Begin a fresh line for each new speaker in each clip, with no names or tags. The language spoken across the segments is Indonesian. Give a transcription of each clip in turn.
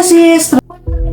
sis.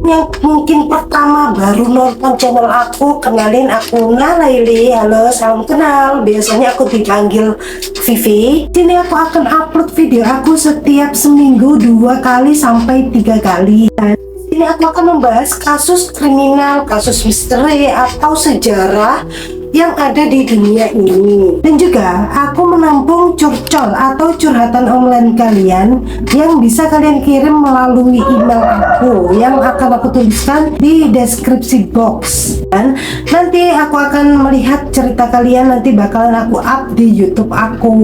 Yang mungkin pertama baru nonton channel aku, kenalin aku Nalaili. Halo, salam kenal. Biasanya aku dipanggil Vivi. Sini aku akan upload video aku setiap seminggu 2 kali sampai 3 kali. Dan ini aku akan membahas kasus kriminal, kasus misteri atau sejarah yang ada di dunia ini. Dan juga aku menampung curcol atau curhatan online kalian yang bisa kalian kirim melalui email aku yang akan aku tuliskan di deskripsi box. Dan nanti aku akan melihat cerita kalian, nanti bakalan aku up di YouTube aku.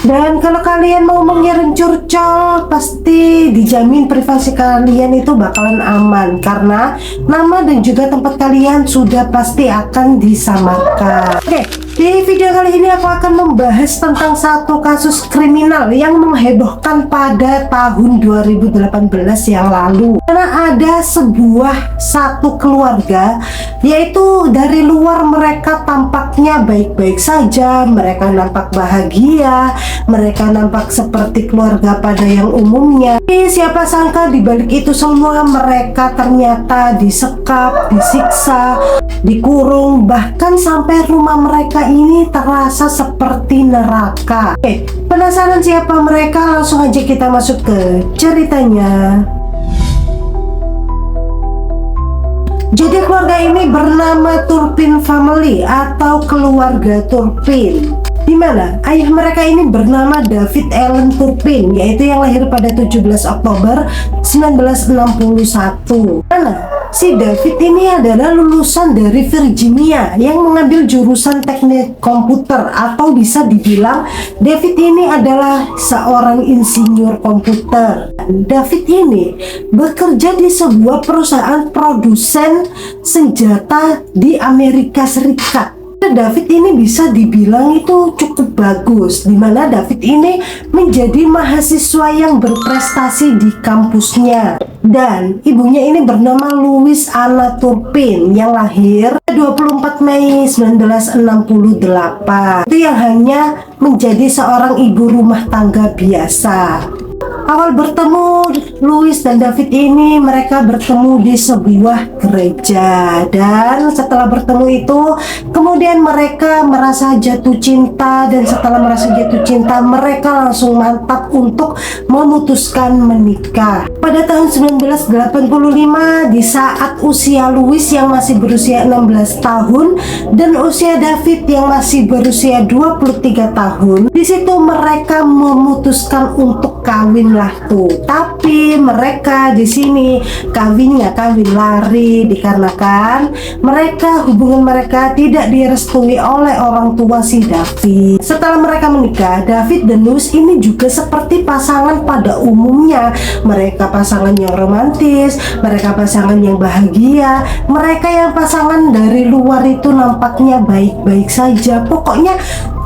Dan kalau kalian mau mengirim curcol, pasti dijamin privasi kalian itu bakalan aman, karena nama dan juga tempat kalian sudah pasti akan disamarkan. Oke, di video kali ini aku akan membahas tentang satu kasus kriminal yang menghebohkan pada tahun 2018 yang lalu. Karena ada satu keluarga, yaitu dari luar mereka tampaknya baik-baik saja, mereka nampak bahagia, mereka nampak seperti keluarga pada yang umumnya. Tapi siapa sangka di balik itu semua mereka ternyata disekap, disiksa, dikurung, bahkan sampai rumah mereka ini terasa seperti neraka. Oke, penasaran siapa mereka? Langsung aja kita masuk ke ceritanya. Jadi keluarga ini bernama Turpin Family atau keluarga Turpin, di mana ayah mereka ini bernama David Allen Turpin, yaitu yang lahir pada 17 Oktober 1961. Karena si David ini adalah lulusan dari Virginia yang mengambil jurusan teknik komputer, atau bisa dibilang David ini adalah seorang insinyur komputer. David ini bekerja di sebuah perusahaan produsen senjata di Amerika Serikat. David ini bisa dibilang itu cukup bagus, dimana David ini menjadi mahasiswa yang berprestasi di kampusnya. Dan ibunya ini bernama Louise Anna Turpin yang lahir 24 Mei 1968. Itu yang hanya menjadi seorang ibu rumah tangga biasa. Awal bertemu Louis dan David ini, mereka bertemu di sebuah gereja. Dan setelah bertemu itu, kemudian mereka merasa jatuh cinta. Dan setelah merasa jatuh cinta, mereka langsung mantap untuk memutuskan menikah. Pada tahun 1985, di saat usia Louis yang masih berusia 16 tahun dan usia David yang masih berusia 23 tahun, di situ mereka memutuskan untuk kawin lah tuh. Tapi mereka di sini kawin lari, dikarenakan hubungan mereka tidak direstui oleh orang tua si David. Setelah mereka menikah, David dan Louis ini juga seperti pasangan pada umumnya. Mereka pasangan yang romantis, mereka pasangan yang bahagia, mereka yang pasangan dari luar itu nampaknya baik-baik saja. Pokoknya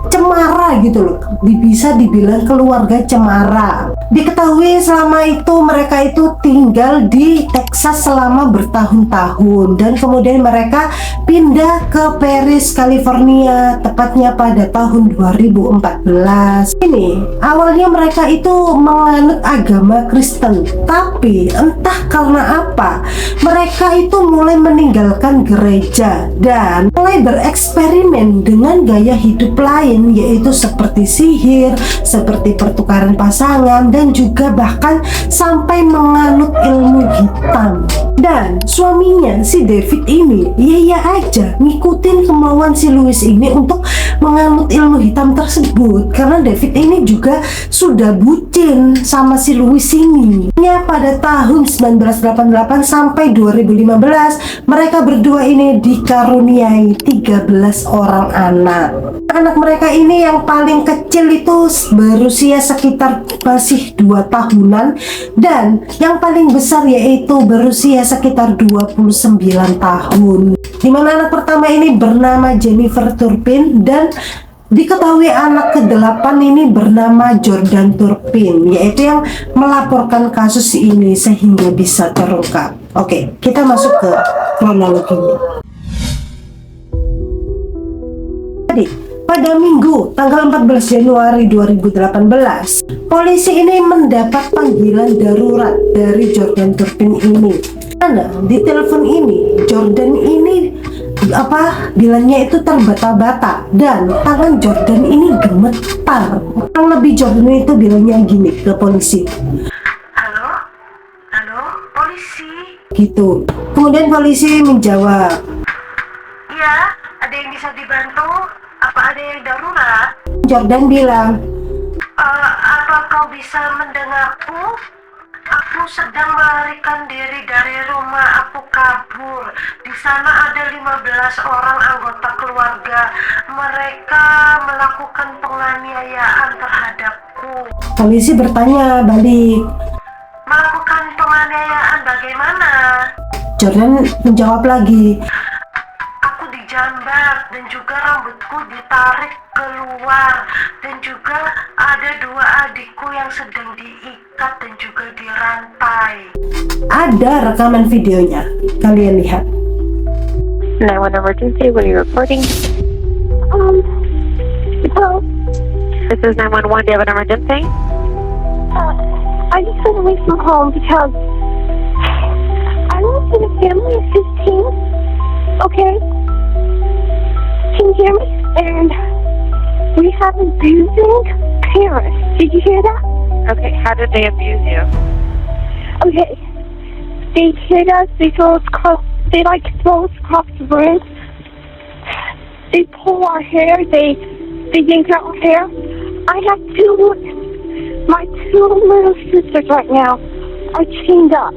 cemara gitu loh, bisa dibilang keluarga cemara. Diketahui selama itu mereka itu tinggal di Texas selama bertahun-tahun, dan kemudian mereka pindah ke Paris, California, tepatnya pada tahun 2014. Ini awalnya mereka itu menganut agama Kristen, tapi entah karena apa mereka itu mulai meninggalkan gereja dan mulai bereksperimen dengan gaya hidup lain, yaitu seperti sihir, seperti pertukaran pasangan, dan juga bahkan sampai menganut ilmu hitam. Dan suaminya si David ini iya aja ngikutin kemauan si Louis ini untuk menganut ilmu hitam tersebut, karena David ini juga sudah bucin sama si Louis ini. Pada tahun 1988 sampai 2015 mereka berdua ini dikaruniai 13 orang anak. Anak mereka ini yang paling kecil itu berusia sekitar masih 2 tahunan, dan yang paling besar yaitu berusia sekitar 29 tahun. Dimana anak pertama ini bernama Jennifer Turpin, dan diketahui anak ke-8 ini bernama Jordan Turpin, yaitu yang melaporkan kasus ini sehingga bisa terungkap. Oke, kita masuk ke kronologinya. Tadi Pada Minggu tanggal 14 Januari 2018, polisi ini mendapat panggilan darurat dari Jordan Turpin ini. Karena di telepon ini Jordan ini bilangnya itu terbata-bata dan tangan Jordan ini gemetar. Yang lebih Jordan itu bilangnya gini ke polisi. Halo, polisi. Gitu. Kemudian polisi menjawab, iya, ada yang bisa dibantu? Apa ada yang darurat? Jordan bilang, apa kau bisa mendengarku? Aku sedang melarikan diri dari rumah, aku kabur. Di sana ada 15 orang anggota keluarga. Mereka melakukan penganiayaan terhadapku. Polisi bertanya balik, melakukan penganiayaan bagaimana? Jordan menjawab lagi, aku dijambat dan juga rambutku ditarik keluar, dan juga ada 2 adikku yang sedang diikat dan juga dirantai. Ada rekaman videonya, kalian lihat.
911 emergency, what are you reporting?
Hello.
This is 911, do you have an emergency?
I just got away from home because I live in a family of 15. Okay? Can you hear me? And we have abusing parents. Did you hear that?
Okay, how did they abuse you?
Okay. They hit us, they throw us across the room. They pull our hair, they yank out our hair. I have my 2 little sisters right now are chained up.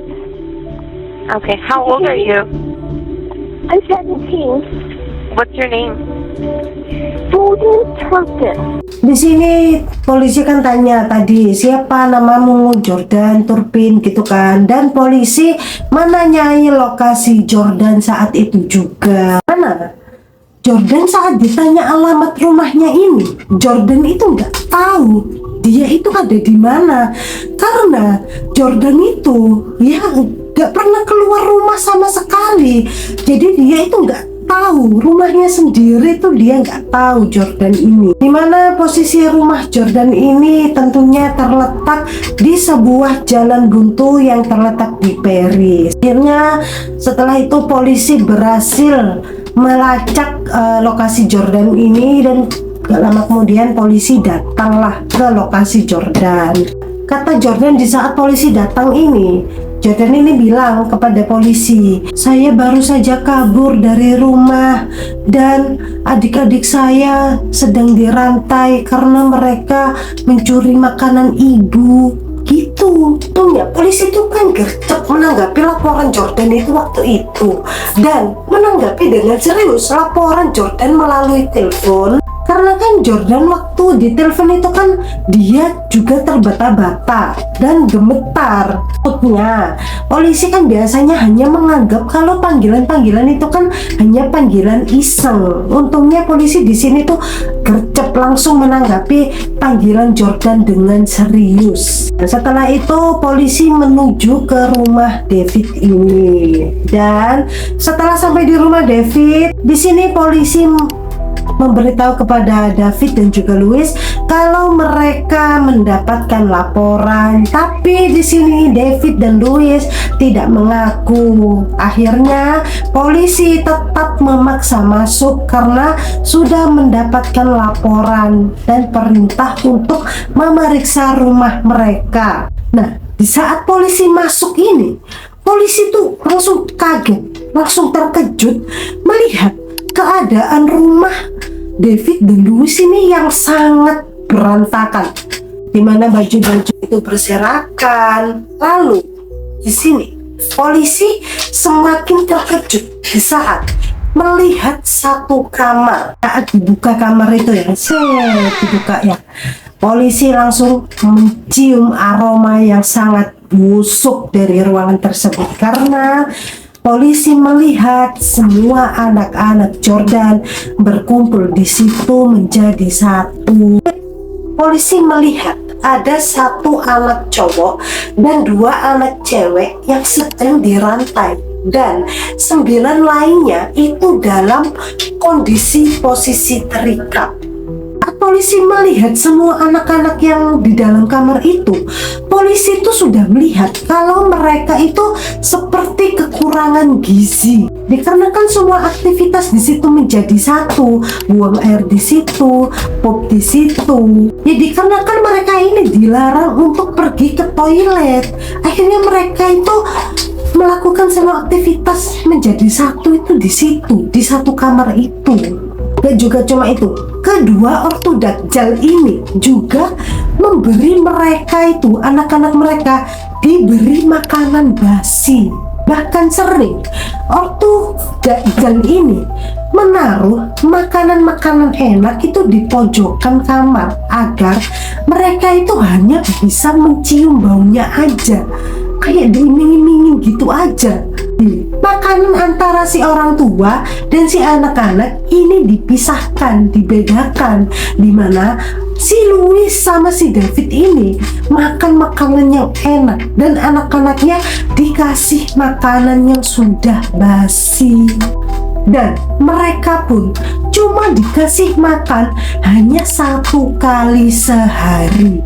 Okay, how old are you?
I'm 17.
What's your name?
Jordan Turpin.
Di sini polisi kan tanya tadi, siapa namamu? Jordan Turpin gitu kan. Dan polisi menanyai lokasi Jordan saat itu juga. Mana Jordan saat ditanya alamat rumahnya ini, Jordan itu nggak tahu dia itu ada di mana, karena Jordan itu ya nggak pernah keluar rumah sama sekali. Jadi dia itu nggak tahu rumahnya sendiri, tuh dia nggak tahu Jordan ini. Dimana posisi rumah Jordan ini tentunya terletak di sebuah jalan buntu yang terletak di Paris. Akhirnya setelah itu polisi berhasil melacak lokasi Jordan ini, dan gak lama kemudian polisi datanglah ke lokasi Jordan. Kata Jordan di saat polisi datang ini, Jordan ini bilang kepada polisi, saya baru saja kabur dari rumah dan adik-adik saya sedang dirantai karena mereka mencuri makanan ibu. Gitu. Tuh ya, polisi itu kan gercep menanggapi laporan Jordan itu waktu itu, dan menanggapi dengan serius laporan Jordan melalui telepon. Karena kan Jordan waktu di telepon itu kan dia juga terbata-bata dan gemetar. Maksudnya, polisi kan biasanya hanya menganggap kalau panggilan-panggilan itu kan hanya panggilan iseng. Untungnya polisi di sini tuh gercep langsung menanggapi panggilan Jordan dengan serius. Setelah itu polisi menuju ke rumah David ini. Dan setelah sampai di rumah David, di sini polisi memberitahu kepada David dan juga Louis kalau mereka mendapatkan laporan, tapi di sini David dan Louis tidak mengaku. Akhirnya polisi tetap memaksa masuk karena sudah mendapatkan laporan dan perintah untuk memeriksa rumah mereka. Nah, di saat polisi masuk ini, polisi tuh langsung kaget, langsung terkejut melihat keadaan rumah David dan Louis ini yang sangat berantakan, dimana baju-baju itu berserakan. Lalu di sini polisi semakin terkejut di saat melihat satu kamar. Saat dibuka kamar itu ya, dibuka ya, polisi langsung mencium aroma yang sangat busuk dari ruangan tersebut karena polisi melihat semua anak-anak Jordan berkumpul di situ menjadi satu. Polisi melihat ada 1 anak cowok dan 2 anak cewek yang sedang dirantai, dan 9 lainnya itu dalam kondisi posisi terikat. polisi melihat semua anak-anak yang di dalam kamar itu, polisi itu sudah melihat kalau mereka itu seperti kekurangan gizi. Dikarenakan semua aktivitas di situ menjadi satu, buang air di situ, pup di situ. Ya dikarenakan mereka ini dilarang untuk pergi ke toilet, akhirnya mereka itu melakukan semua aktivitas menjadi satu itu di situ, di satu kamar itu. Dan juga cuma itu, kedua ortu Dajjal ini juga memberi mereka itu, anak-anak mereka diberi makanan basi. Bahkan sering ortu Dajjal ini menaruh makanan-makanan enak itu di pojokan kamar agar mereka itu hanya bisa mencium baunya aja, kayak diiming-imingin gitu aja. Makanan antara si orang tua dan si anak-anak ini dipisahkan, dibedakan, dimana si Louis sama si David ini makan makanan yang enak dan anak-anaknya dikasih makanan yang sudah basi. Dan mereka pun cuma dikasih makan hanya 1 kali sehari.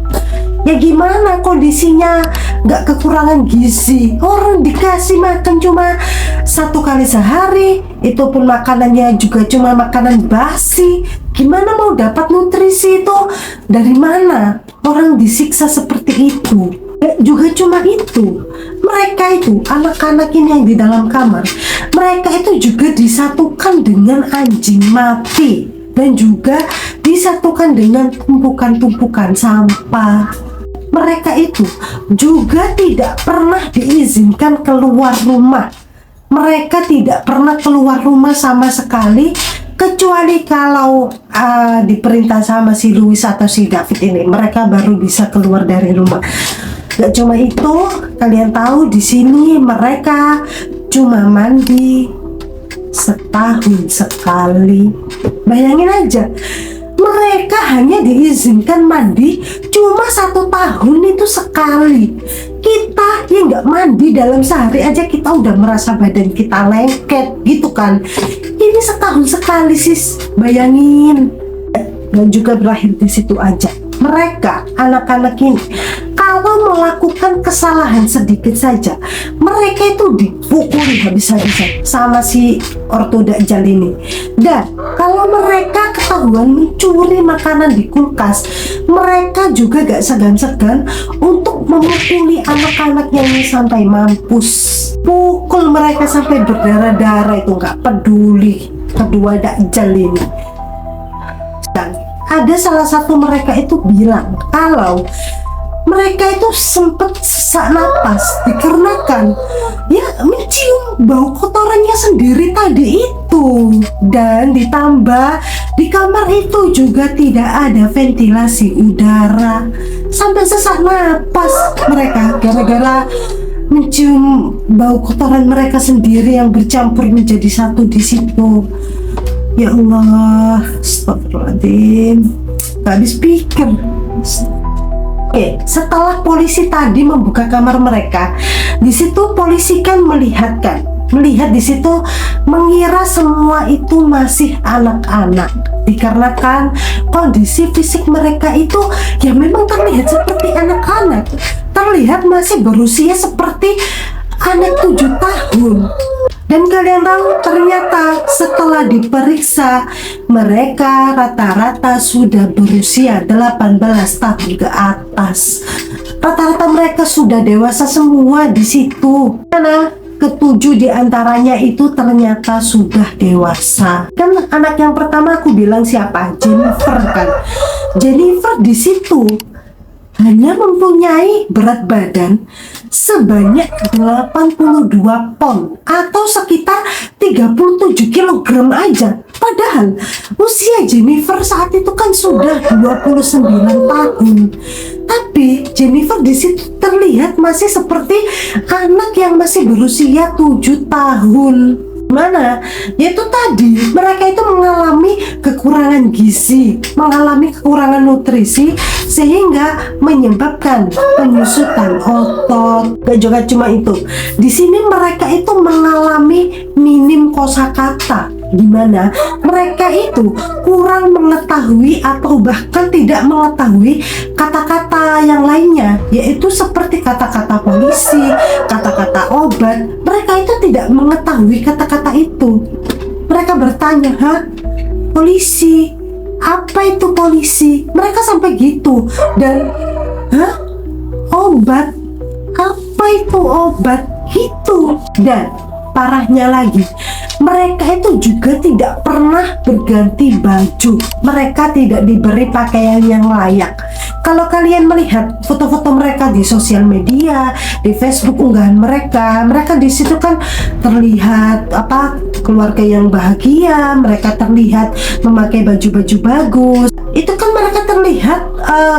Ya gimana kondisinya nggak kekurangan gizi, orang dikasih makan cuma 1 kali sehari, itu pun makanannya juga cuma makanan basi. Gimana mau dapat nutrisi itu? Dari mana orang disiksa seperti itu? Juga cuma itu, mereka itu anak-anak ini yang di dalam kamar, mereka itu juga disatukan dengan anjing mati dan juga disatukan dengan tumpukan-tumpukan sampah. Mereka itu juga tidak pernah diizinkan keluar rumah. Mereka tidak pernah keluar rumah sama sekali, kecuali kalau diperintah sama si Louis atau si David ini, mereka baru bisa keluar dari rumah. Gak cuma itu, kalian tahu di sini mereka cuma mandi setahun sekali. Bayangin aja, mereka hanya diizinkan mandi cuma 1 tahun itu sekali. Kita yang nggak mandi dalam sehari aja kita udah merasa badan kita lengket gitu kan. Ini setahun sekali sis, bayangin. Dan juga berakhir di situ aja. Mereka anak-anak ini kalau melakukan kesalahan sedikit saja, mereka itu dipukuli habis-habisan sama si ortu Dajjal ini. Dan kalau mereka ketahuan mencuri makanan di kulkas, mereka juga gak segan-segan untuk memukuli anak-anaknya ini sampai mampus. Pukul mereka sampai berdarah-darah, itu gak peduli kedua Dajjal ini. Dan ada salah satu mereka itu bilang kalau mereka itu sempat sesak napas dikarenakan ya mencium bau kotorannya sendiri tadi itu. Dan ditambah di kamar itu juga tidak ada ventilasi udara, sampai sesak napas mereka gara-gara mencium bau kotoran mereka sendiri yang bercampur menjadi satu di situ. Ya Allah, astagfirullahaladzim, gak habis pikir. Oke, setelah polisi tadi membuka kamar mereka, di situ polisi kan melihat di situ mengira semua itu masih anak-anak, dikarenakan kondisi fisik mereka itu ya memang terlihat seperti anak-anak, terlihat masih berusia seperti anak 7 tahun. Dan kalian tahu ternyata setelah diperiksa mereka rata-rata sudah berusia 18 tahun ke atas. Rata-rata mereka sudah dewasa semua di situ. Karena ke-7 diantaranya itu ternyata sudah dewasa. Kan anak yang pertama aku bilang siapa? Jennifer kan. Jennifer di situ hanya mempunyai berat badan sebanyak 82 pon atau sekitar 37 kg aja. Padahal usia Jennifer saat itu kan sudah 29 tahun. Tapi Jennifer di situ terlihat masih seperti anak yang masih berusia 7 tahun. Mana? Yaitu tadi mereka itu mengalami kekurangan gizi, mengalami kekurangan nutrisi sehingga menyebabkan penyusutan otot. Dan juga cuma itu, di sini mereka itu mengalami minim kosakata, dimana mereka itu kurang mengetahui atau bahkan tidak mengetahui kata-kata yang lainnya, yaitu seperti kata-kata polisi, kata-kata obat. Mereka itu tidak mengetahui kata-kata itu. Mereka bertanya, "Hah? Polisi? Apa itu polisi?" Mereka sampai gitu. Dan, "Hah? Obat? Apa itu obat?" Gitu. Dan parahnya lagi, mereka itu juga tidak pernah berganti baju. Mereka tidak diberi pakaian yang layak. Kalau kalian melihat foto-foto mereka di sosial media, di Facebook unggahan mereka di situ kan terlihat keluarga yang bahagia, mereka terlihat memakai baju-baju bagus. Itu kan mereka terlihat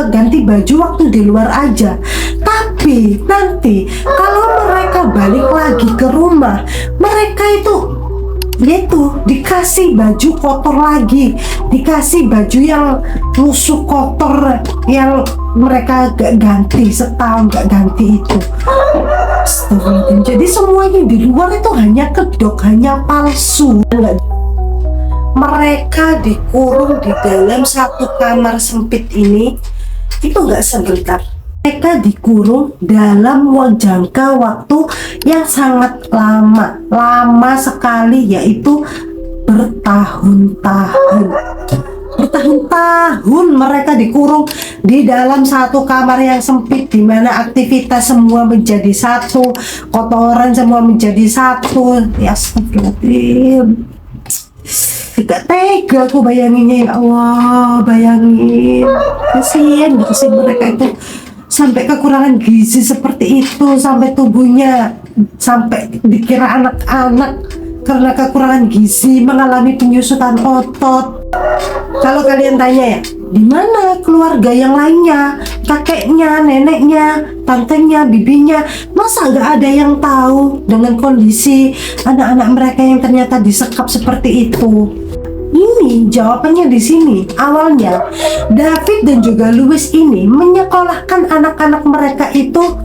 ganti baju waktu di luar aja. Tapi nanti kalau mereka balik lagi ke rumah, mereka itu dikasih baju kotor lagi, dikasih baju yang lusuh kotor yang mereka gak ganti, setahun gak ganti itu. Astagfirullahaladzim. Jadi semuanya di luar itu hanya kedok, hanya palsu. Mereka dikurung di dalam satu kamar sempit ini itu gak sebentar. Mereka dikurung dalam jangka waktu yang sangat lama sekali, yaitu bertahun-tahun. Bertahun-tahun mereka dikurung di dalam satu kamar yang sempit, di mana aktivitas semua menjadi satu, kotoran semua menjadi satu. Ya astagfirullahaladzim. Gak tega aku bayanginnya, ya Allah. Bayangin, kasihan mereka itu sampai kekurangan gizi seperti itu, sampai tubuhnya sampai dikira anak-anak karena kekurangan gizi, mengalami penyusutan otot. Kalau kalian tanya, ya, di mana keluarga yang lainnya, kakeknya, neneknya, tantenya, bibinya? Masa nggak ada yang tahu dengan kondisi anak-anak mereka yang ternyata disekap seperti itu? Ini jawabannya di sini. Awalnya David dan juga Louis ini menyekolahkan anak-anak mereka itu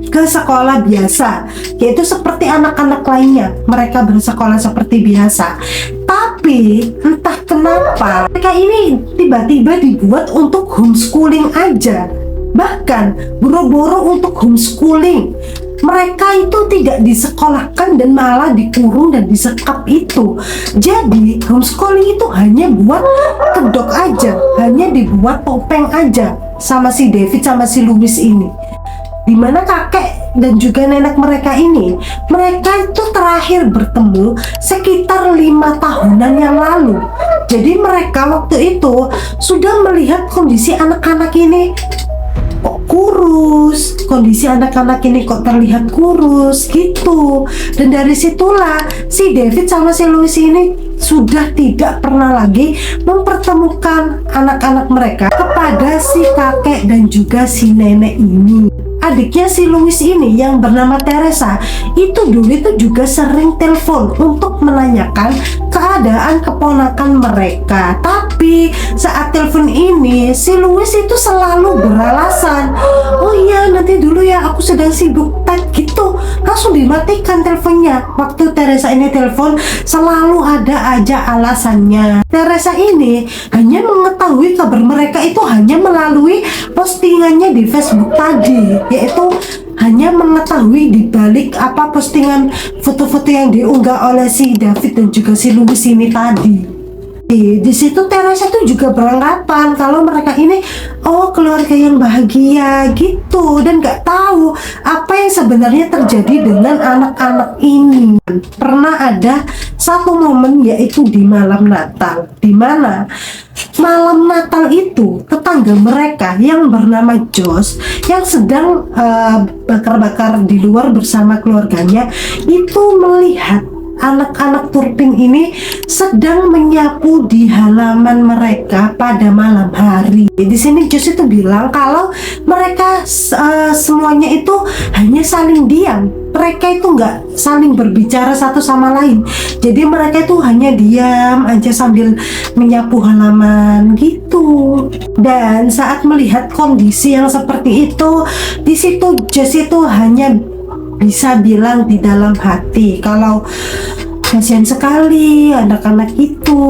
ke sekolah biasa, yaitu seperti anak-anak lainnya. Mereka bersekolah seperti biasa. Tapi entah kenapa mereka ini tiba-tiba dibuat untuk homeschooling aja. Bahkan boro-boro untuk homeschooling, mereka itu tidak disekolahkan dan malah dikurung dan disekap itu. Jadi homeschooling itu hanya buat kedok aja, hanya dibuat topeng aja sama si David sama si Louis ini. Dimana kakek dan juga nenek mereka ini, mereka itu terakhir bertemu sekitar 5 tahunan yang lalu. Jadi mereka waktu itu sudah melihat kondisi anak-anak ini kok kurus, kondisi anak-anak ini kok terlihat kurus gitu. Dan dari situlah si David sama si Louis ini sudah tidak pernah lagi mempertemukan anak-anak mereka kepada si kakek dan juga si nenek ini. Adiknya si Louis ini yang bernama Teresa itu dulu itu juga sering telepon untuk menanyakan keadaan keponakan mereka. Tapi saat telepon ini si Louis itu selalu beralasan, "Oh iya, nanti dulu ya, aku sedang sibuk," gitu. Langsung dimatikan teleponnya. Waktu Teresa ini telepon selalu ada aja alasannya. Teresa ini hanya mengetahui kabar mereka itu hanya melalui postingannya di Facebook tadi, yaitu hanya mengetahui di balik postingan foto-foto yang diunggah oleh si David dan juga si Louis ini tadi. Di situ Teresa tuh juga beranggapan kalau mereka ini keluarga yang bahagia gitu, dan nggak tahu apa yang sebenarnya terjadi dengan anak-anak ini. Pernah ada satu momen, yaitu di malam Natal, di mana malam Natal itu tetangga mereka yang bernama Josh yang sedang bakar-bakar di luar bersama keluarganya itu melihat anak-anak Turpin ini sedang menyapu di halaman mereka pada malam hari. Di sini Josh itu bilang kalau mereka semuanya itu hanya saling diam. Mereka itu nggak saling berbicara satu sama lain. Jadi mereka itu hanya diam aja sambil menyapu halaman gitu. Dan saat melihat kondisi yang seperti itu, di situ Josh itu hanya bisa bilang di dalam hati kalau Kasihan sekali anak-anak itu,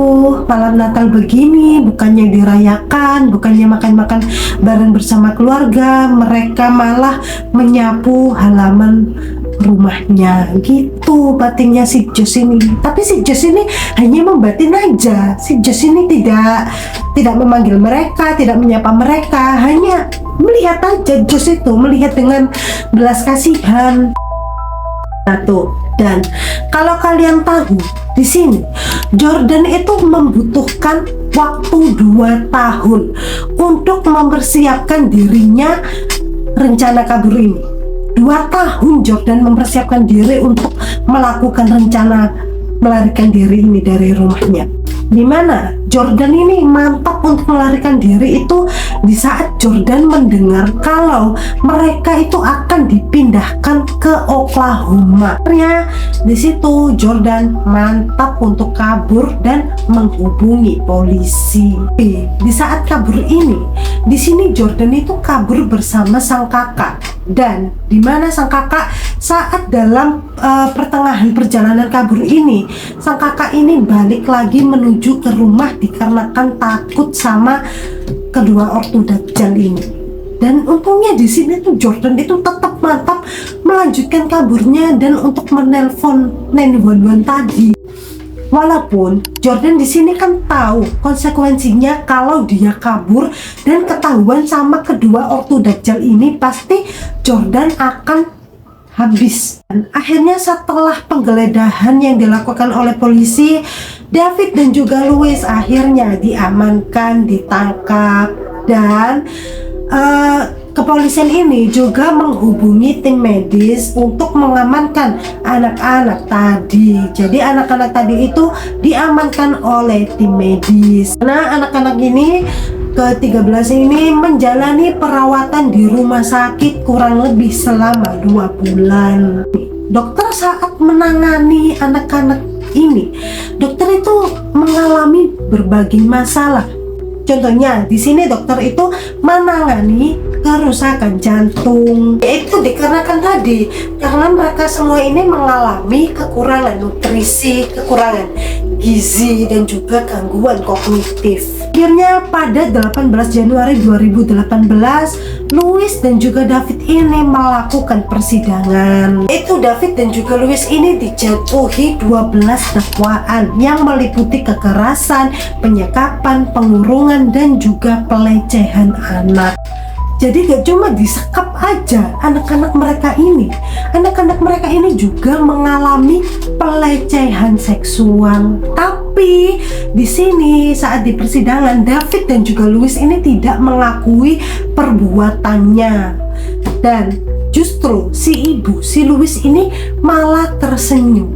malam Natal begini bukannya dirayakan, bukannya makan-makan bareng bersama keluarga, mereka malah menyapu halaman rumahnya. Gitu batinnya si Jos ini. Tapi si Jos ini hanya membatin aja. Si Jos ini tidak memanggil mereka, tidak menyapa mereka, hanya melihat aja. Jos itu melihat dengan belas kasihan. Dan kalau kalian tahu, di sini Jordan itu membutuhkan waktu 2 tahun untuk mempersiapkan dirinya rencana kabur ini. 2 tahun Jordan mempersiapkan diri untuk melakukan rencana melarikan diri ini dari rumahnya. Dimana Jordan ini mantap untuk melarikan diri itu di saat Jordan mendengar kalau mereka itu akan dipindahkan ke Oklahoma. Ternyata di situ Jordan mantap untuk kabur dan menghubungi polisi. Di saat kabur ini, di sini Jordan itu kabur bersama sang kakak. Dan dimana sang kakak saat dalam pertengahan perjalanan kabur ini, sang kakak ini balik lagi menuju ke rumah dikarenakan takut sama kedua ortu Dajjal ini. Dan untungnya di sini tuh Jordan itu tetap mantap melanjutkan kaburnya dan untuk menelpon 911 tadi. Walaupun Jordan di sini kan tahu konsekuensinya kalau dia kabur dan ketahuan sama kedua ortu Dajjal ini, pasti Jordan akan habis. Dan akhirnya setelah penggeledahan yang dilakukan oleh polisi, David dan juga Louis akhirnya diamankan, ditangkap. Dan kepolisian ini juga menghubungi tim medis untuk mengamankan anak-anak tadi. Jadi anak-anak tadi itu diamankan oleh tim medis. Nah, anak-anak ini ke-13 ini menjalani perawatan di rumah sakit kurang lebih selama 2 bulan. Dokter saat menangani anak-anak ini, dokter itu mengalami berbagai masalah. Contohnya di sini dokter itu menangani kerusakan jantung. Itu dikarenakan tadi karena mereka semua ini mengalami kekurangan nutrisi, kekurangan gizi dan juga gangguan kognitif. Akhirnya pada 18 Januari 2018, Louis dan juga David ini melakukan persidangan. Itu David dan juga Louis ini dijatuhi 12 dakwaan yang meliputi kekerasan, penyekapan, pengurungan dan juga pelecehan anak. Jadi gak cuma disekap aja anak-anak mereka ini juga mengalami pelecehan seksual. Tapi di sini saat di persidangan, David dan juga Louis ini tidak mengakui perbuatannya. Dan justru si Louis ini malah tersenyum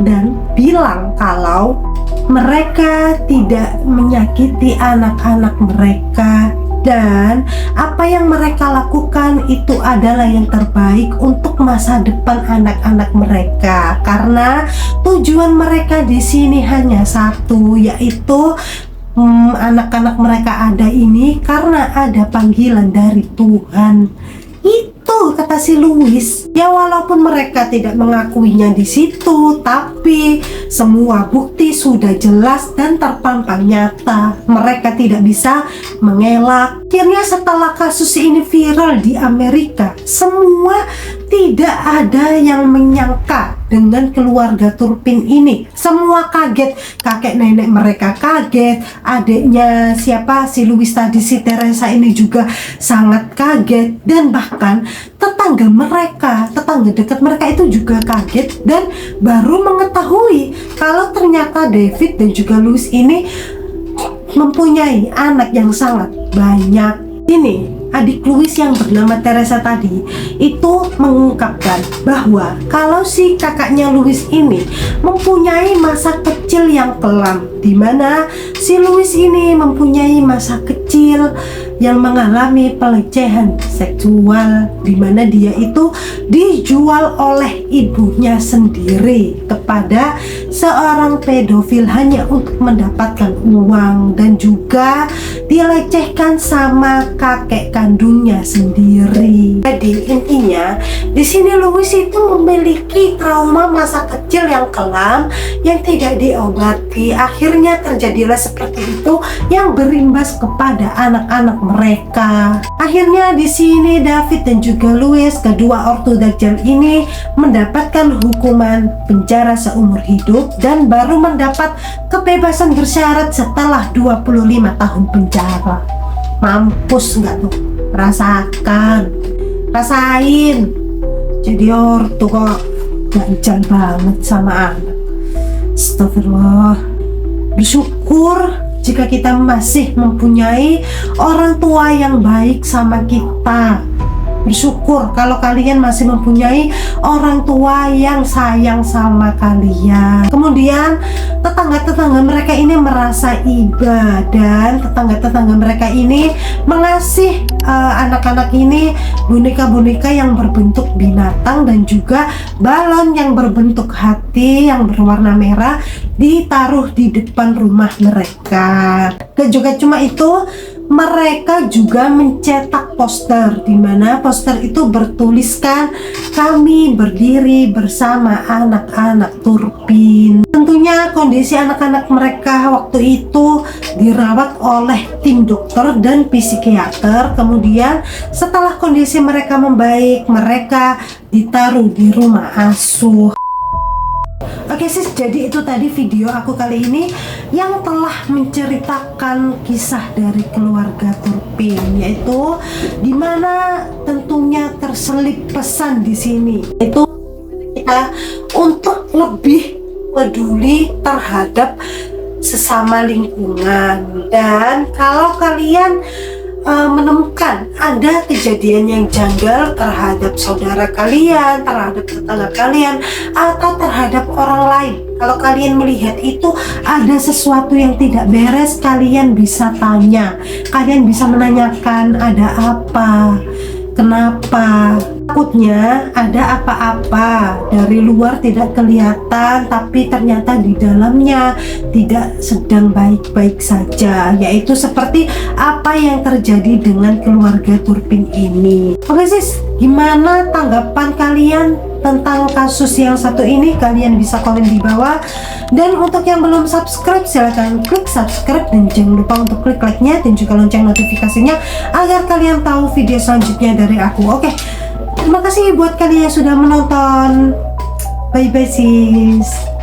dan bilang kalau mereka tidak menyakiti anak-anak mereka. Dan apa yang mereka lakukan itu adalah yang terbaik untuk masa depan anak-anak mereka, karena tujuan mereka di sini hanya satu, yaitu anak-anak mereka ada ini karena ada panggilan dari Tuhan. Itu kata si Louis. Ya walaupun mereka tidak mengakuinya di situ, tapi semua bukti sudah jelas dan terpampang nyata. Mereka tidak bisa mengelak. Akhirnya setelah kasus ini viral di Amerika, semua tidak ada yang menyangka dengan keluarga Turpin ini. Semua kaget, kakek nenek mereka kaget, adiknya si Louis tadi, si Teresa ini juga sangat kaget, dan bahkan tetangga dekat mereka itu juga kaget dan baru mengetahui kalau ternyata David dan juga Louis ini mempunyai anak yang sangat banyak. Ini adik Louis yang bernama Teresa tadi itu mengungkapkan bahwa kalau si kakaknya Louis ini mempunyai masa kecil yang kelam, di mana si Louis ini mempunyai masa kecil yang mengalami pelecehan seksual, di mana dia itu dijual oleh ibunya sendiri kepada seorang pedofil hanya untuk mendapatkan uang, dan juga dilecehkan sama kakek kandungnya sendiri. Jadi intinya di sini Louis itu memiliki trauma masa kecil yang kelam yang tidak diobati. Akhirnya terjadilah seperti itu yang berimbas kepada anak-anak mereka. Akhirnya di sini David dan juga Louis, kedua ortu Dajjal ini, mendapatkan hukuman penjara seumur hidup dan baru mendapat kebebasan bersyarat setelah 25 tahun penjara. Mampus nggak tuh? Rasain jadi ortu kok ganjal banget sama anak. Astagfirullah. Bersyukur jika kita masih mempunyai orang tua yang baik sama kita. Bersyukur kalau kalian masih mempunyai orang tua yang sayang sama kalian. Kemudian tetangga-tetangga mereka ini merasa iba, dan tetangga-tetangga mereka ini mengasih anak-anak ini boneka-boneka yang berbentuk binatang dan juga balon yang berbentuk hati yang berwarna merah ditaruh di depan rumah mereka. Dan juga cuma itu, mereka juga mencetak poster di mana poster itu bertuliskan "Kami berdiri bersama anak-anak Turpin". Tentunya kondisi anak-anak mereka waktu itu dirawat oleh tim dokter dan psikiater. Kemudian setelah kondisi mereka membaik, mereka ditaruh di rumah asuh. Oke sis, jadi itu tadi video aku kali ini yang telah menceritakan kisah dari keluarga Turpin, yaitu dimana tentunya terselip pesan di sini, yaitu kita untuk lebih peduli terhadap sesama lingkungan. Dan kalau kalian menemukan ada kejadian yang janggal terhadap saudara kalian, terhadap tetangga kalian, atau terhadap orang lain, kalau kalian melihat itu ada sesuatu yang tidak beres, kalian bisa tanya, kalian bisa menanyakan ada apa, kenapa. Takutnya ada apa-apa dari luar tidak kelihatan, tapi ternyata di dalamnya tidak sedang baik-baik saja, yaitu seperti apa yang terjadi dengan keluarga Turpin ini. Oke sis, gimana tanggapan kalian tentang kasus yang satu ini? Kalian bisa komen di bawah. Dan untuk yang belum subscribe, silahkan klik subscribe dan jangan lupa untuk klik like-nya dan juga lonceng notifikasinya agar kalian tahu video selanjutnya dari aku. Oke, terima kasih buat kalian yang sudah menonton. Bye bye sis.